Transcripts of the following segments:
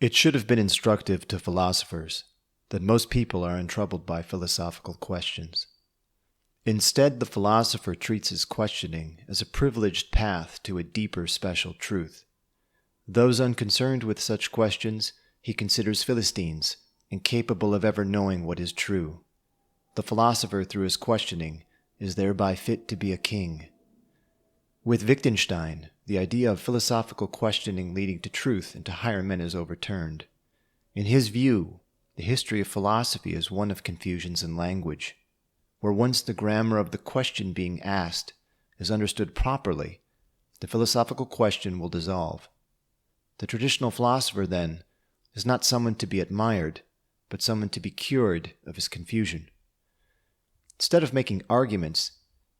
It should have been instructive to philosophers that most people are untroubled by philosophical questions. Instead, the philosopher treats his questioning as a privileged path to a deeper special truth. Those unconcerned with such questions he considers Philistines, incapable of ever knowing what is true. The philosopher, through his questioning, is thereby fit to be a king. With Wittgenstein, the idea of philosophical questioning leading to truth and to higher men is overturned. In his view, the history of philosophy is one of confusions in language, where once the grammar of the question being asked is understood properly, the philosophical question will dissolve. The traditional philosopher, then, is not someone to be admired, but someone to be cured of his confusion. Instead of making arguments,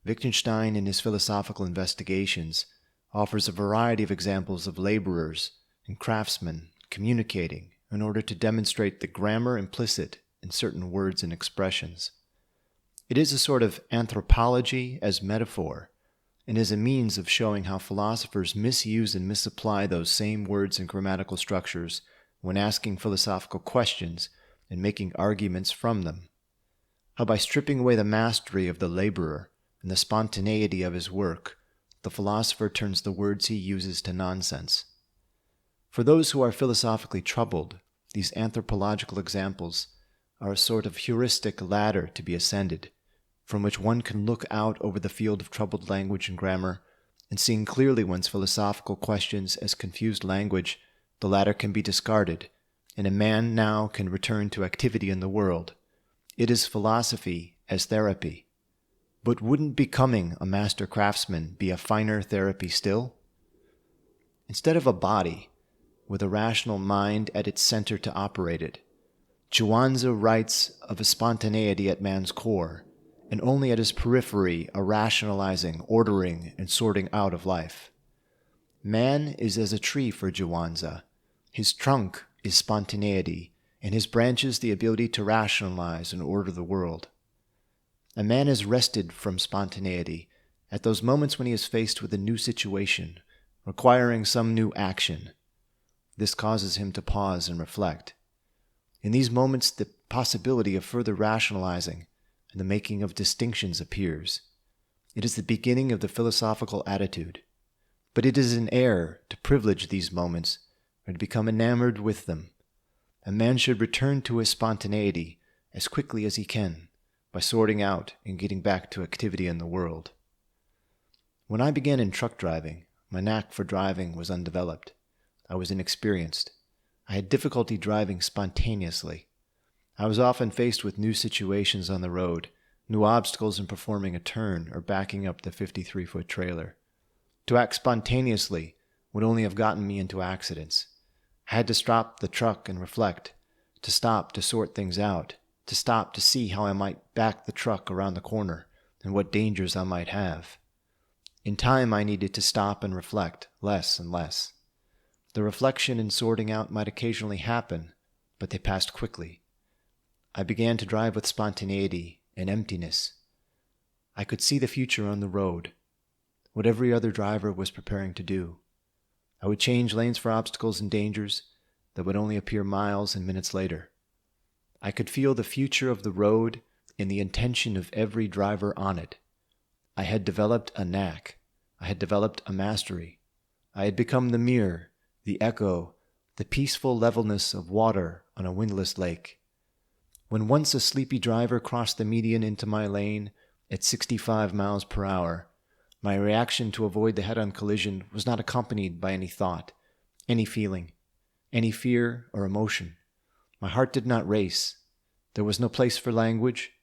Wittgenstein, in his philosophical investigations, offers a variety of examples of laborers and craftsmen communicating in order to demonstrate the grammar implicit in certain words and expressions. It is a sort of anthropology as metaphor, and is a means of showing how philosophers misuse and misapply those same words and grammatical structures when asking philosophical questions and making arguments from them. How by stripping away the mastery of the laborer and the spontaneity of his work, the philosopher turns the words he uses to nonsense. For those who are philosophically troubled, these anthropological examples are a sort of heuristic ladder to be ascended, from which one can look out over the field of troubled language and grammar, and seeing clearly one's philosophical questions as confused language, the ladder can be discarded, and a man now can return to activity in the world. It is philosophy as therapy. But wouldn't becoming a master craftsman be a finer therapy still? Instead of a body, with a rational mind at its center to operate it, Chuang writes of a spontaneity at man's core, and only at his periphery a rationalizing, ordering, and sorting out of life. Man is as a tree for Chuang. His trunk is spontaneity, and his branches the ability to rationalize and order the world. A man is wrested from spontaneity at those moments when he is faced with a new situation, requiring some new action. This causes him to pause and reflect. In these moments, the possibility of further rationalizing and the making of distinctions appears. It is the beginning of the philosophical attitude. But it is an error to privilege these moments or to become enamored with them. A man should return to his spontaneity as quickly as he can, by sorting out and getting back to activity in the world. When I began in truck driving, my knack for driving was undeveloped. I was inexperienced. I had difficulty driving spontaneously. I was often faced with new situations on the road, new obstacles in performing a turn or backing up the 53-foot trailer. To act spontaneously would only have gotten me into accidents. I had to stop the truck and reflect, to stop to sort things out, to stop to see how I might back the truck around the corner and what dangers I might have. In time, I needed to stop and reflect less and less. The reflection and sorting out might occasionally happen, but they passed quickly. I began to drive with spontaneity and emptiness. I could see the future on the road, what every other driver was preparing to do. I would change lanes for obstacles and dangers that would only appear miles and minutes later. I could feel the future of the road in the intention of every driver on it. I had developed a knack. I had developed a mastery. I had become the mirror, the echo, the peaceful levelness of water on a windless lake. When once a sleepy driver crossed the median into my lane at 65 miles per hour, my reaction to avoid the head-on collision was not accompanied by any thought, any feeling, any fear or emotion. My heart did not race. There was no place for language.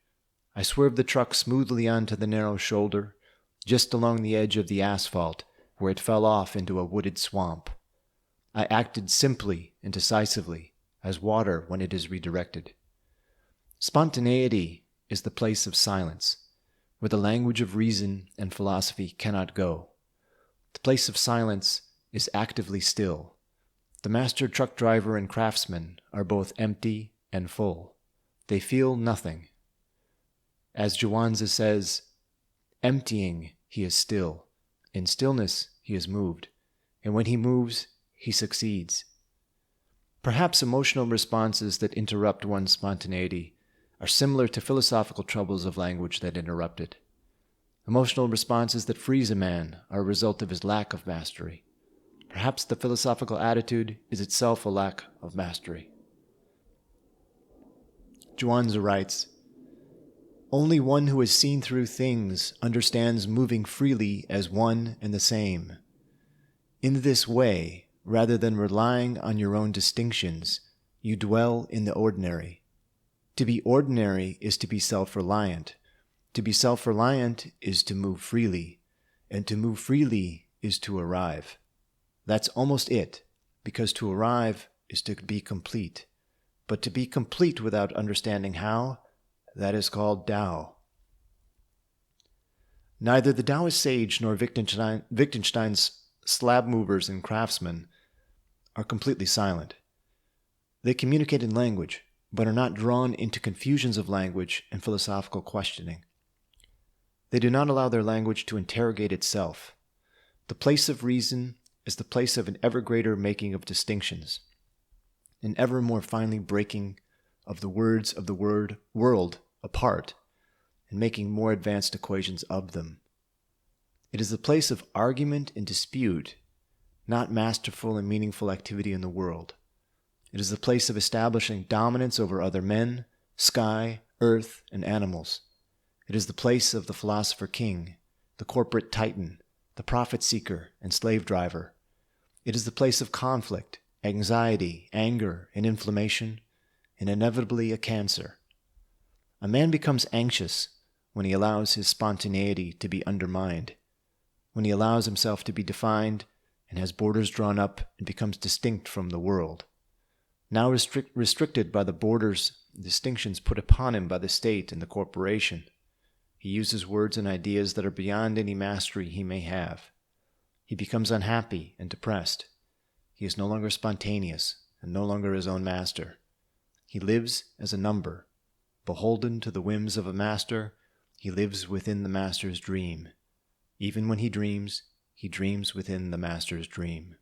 I swerved the truck smoothly onto the narrow shoulder, just along the edge of the asphalt, where it fell off into a wooded swamp. I acted simply and decisively, as water when it is redirected. Spontaneity is the place of silence, where the language of reason and philosophy cannot go. The place of silence is actively still. The master truck driver and craftsman are both empty and full. They feel nothing. As Zhuangzi says, emptying, he is still. In stillness, he is moved. And when he moves, he succeeds. Perhaps emotional responses that interrupt one's spontaneity are similar to philosophical troubles of language that interrupt it. Emotional responses that freeze a man are a result of his lack of mastery. Perhaps the philosophical attitude is itself a lack of mastery. Chuang writes, "Only one who has seen through things understands moving freely as one and the same. In this way, rather than relying on your own distinctions, you dwell in the ordinary. To be ordinary is to be self-reliant. To be self-reliant is to move freely, and to move freely is to arrive. That's almost it, because to arrive is to be complete. But to be complete without understanding how, that is called Tao." Neither the Taoist sage nor Wittgenstein's slab movers and craftsmen are completely silent. They communicate in language, but are not drawn into confusions of language and philosophical questioning. They do not allow their language to interrogate itself. The place of reason is the place of an ever greater making of distinctions, an ever more finely breaking of the words of the world apart, and making more advanced equations of them. It is the place of argument and dispute, not masterful and meaningful activity in the world. It is the place of establishing dominance over other men, sky, earth, and animals. It is the place of the philosopher king, the corporate titan, the profit seeker and slave driver. It is the place of conflict, anxiety, anger, and inflammation, and inevitably a cancer. A man becomes anxious when he allows his spontaneity to be undermined, when he allows himself to be defined and has borders drawn up and becomes distinct from the world. Now restricted by the borders and distinctions put upon him by the state and the corporation, he uses words and ideas that are beyond any mastery he may have. He becomes unhappy and depressed. He is no longer spontaneous and no longer his own master. He lives as a number. Beholden to the whims of a master, he lives within the master's dream. Even when he dreams within the master's dream.